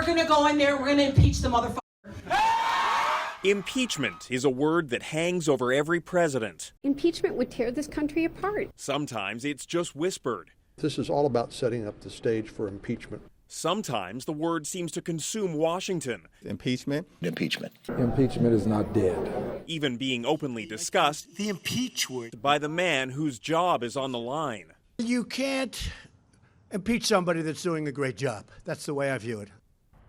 we're going to go in there, we're going to impeach the motherfucker. Impeachment is a word that hangs over every president. Impeachment would tear this country apart. Sometimes it's just whispered. This is all about setting up the stage for impeachment. Sometimes the word seems to consume Washington. Impeachment. Impeachment. Impeachment is not dead. Even being openly discussed The impeach word. by the man whose job is on the line. You can't impeach somebody that's doing a great job. That's the way I view it.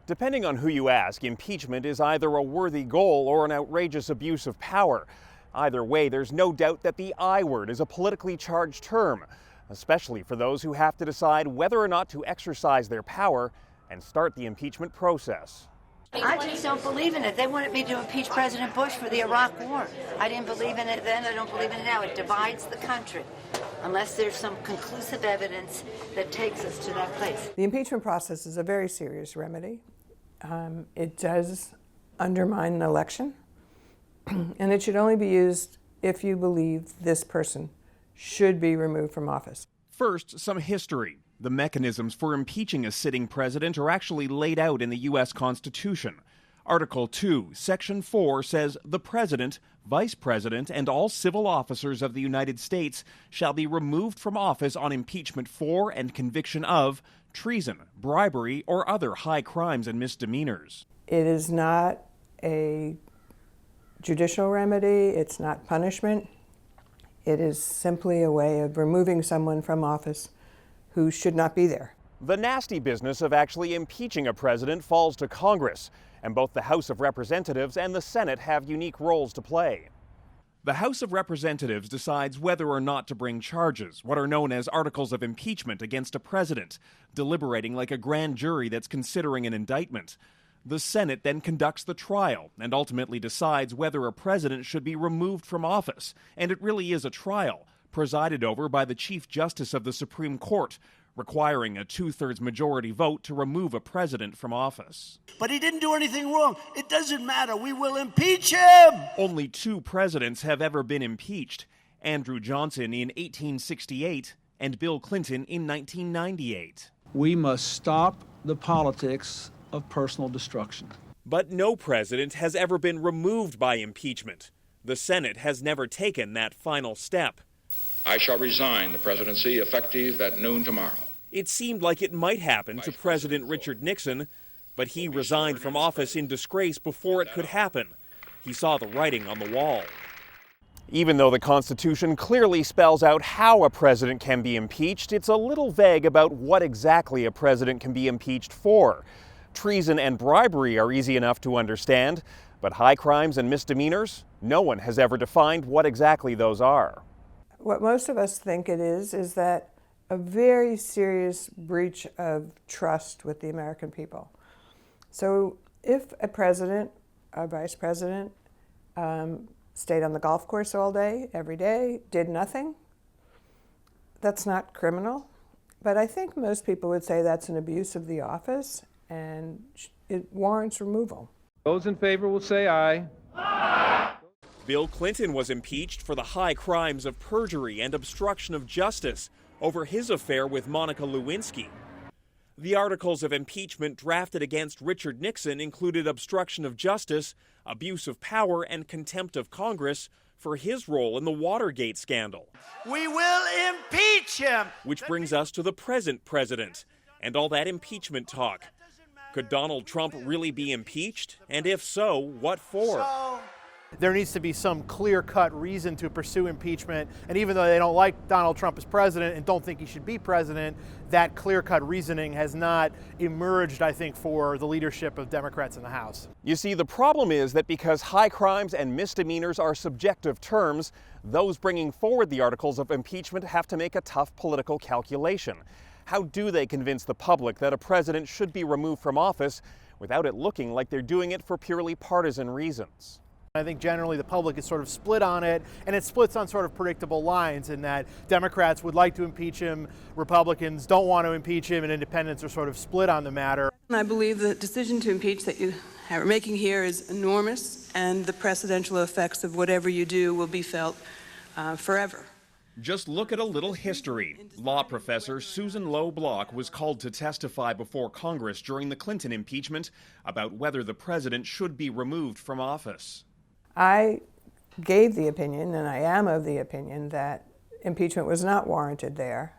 Depending on who you ask, impeachment is either a worthy goal or an outrageous abuse of power. Either way, there's no doubt that the I word is a politically charged term, especially for those who have to decide whether or not to exercise their power and start the impeachment process. I just don't believe in it. They wanted me to impeach President Bush for the Iraq War. I didn't believe in it then. I don't believe in it now. It divides the country unless there's some conclusive evidence that takes us to that place. The impeachment process is a very serious remedy. It does undermine an election, and it should only be used if you believe this person should be removed from office. First, some history. The mechanisms for impeaching a sitting president are actually laid out in the U.S. Constitution. Article 2, Section 4 says the president, vice president, and all civil officers of the United States shall be removed from office on impeachment for and conviction of treason, bribery, or other high crimes and misdemeanors. It is not a judicial remedy. It's not punishment. It is simply a way of removing someone from office who should not be there. The nasty business of actually impeaching a president falls to Congress, and both the House of Representatives and the Senate have unique roles to play. The House of Representatives decides whether or not to bring charges, what are known as articles of impeachment against a president, deliberating like a grand jury that's considering an indictment. The Senate then conducts the trial and ultimately decides whether a president should be removed from office, and it really is a trial, presided over by the Chief Justice of the Supreme Court, requiring a 2/3 majority vote to remove a president from office. But he didn't do anything wrong. It doesn't matter. We will impeach him. Only 2 presidents have ever been impeached, Andrew Johnson in 1868 and Bill Clinton in 1998. We must stop the politics of personal destruction. But no president has ever been removed by impeachment. The Senate has never taken that final step. I shall resign the presidency effective at noon tomorrow. It seemed like it might happen to President Richard Nixon, but he resigned from office in disgrace before it could happen. He saw the writing on the wall. Even though the Constitution clearly spells out how a president can be impeached, it's a little vague about what exactly a president can be impeached for. Treason and bribery are easy enough to understand, but high crimes and misdemeanors? No one has ever defined what exactly those are. What most of us think it is that a very serious breach of trust with the American people. So if a president, a vice president, stayed on the golf course all day, every day, did nothing, that's not criminal. But I think most people would say that's an abuse of the office and it warrants removal. Those in favor will say aye. Bill Clinton was impeached for the high crimes of perjury and obstruction of justice over his affair with Monica Lewinsky. The articles of impeachment drafted against Richard Nixon included obstruction of justice, abuse of power, and contempt of Congress for his role in the Watergate scandal. We will impeach him. Which brings us to the present president and all that impeachment talk. Could Donald Trump really be impeached? And if so, what for? There needs to be some clear-cut reason to pursue impeachment, and even though they don't like Donald Trump as president and don't think he should be president, that clear-cut reasoning has not emerged, I think, for the leadership of Democrats in the House. You see, the problem is that because high crimes and misdemeanors are subjective terms, those bringing forward the articles of impeachment have to make a tough political calculation. How do they convince the public that a president should be removed from office without it looking like they're doing it for purely partisan reasons? I think generally the public is sort of split on it, and it splits on sort of predictable lines in that Democrats would like to impeach him, Republicans don't want to impeach him, and independents are sort of split on the matter. I believe the decision to impeach that you are making here is enormous, and the precedential effects of whatever you do will be felt forever. Just look at a little history. Law professor Susan Lowe Block was called to testify before Congress during the Clinton impeachment about whether the president should be removed from office. I gave the opinion, and I am of the opinion, that impeachment was not warranted there.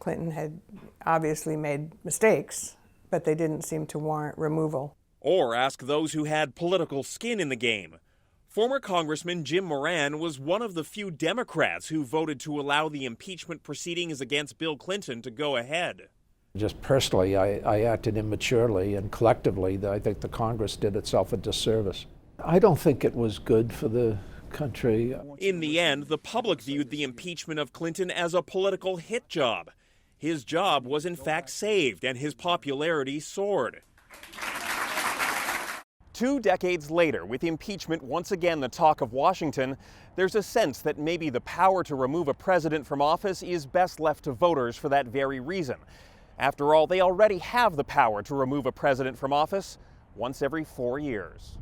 Clinton had obviously made mistakes, but they didn't seem to warrant removal. Or ask those who had political skin in the game. Former Congressman Jim Moran was one of the few Democrats who voted to allow the impeachment proceedings against Bill Clinton to go ahead. Just personally, I acted immaturely, and collectively, I think the Congress did itself a disservice. I don't think it was good for the country. In the end, the public viewed the impeachment of Clinton as a political hit job. His job was in fact saved, and his popularity soared. 2 decades later, with impeachment once again the talk of Washington, there's a sense that maybe the power to remove a president from office is best left to voters for that very reason. After all, they already have the power to remove a president from office once every 4 years.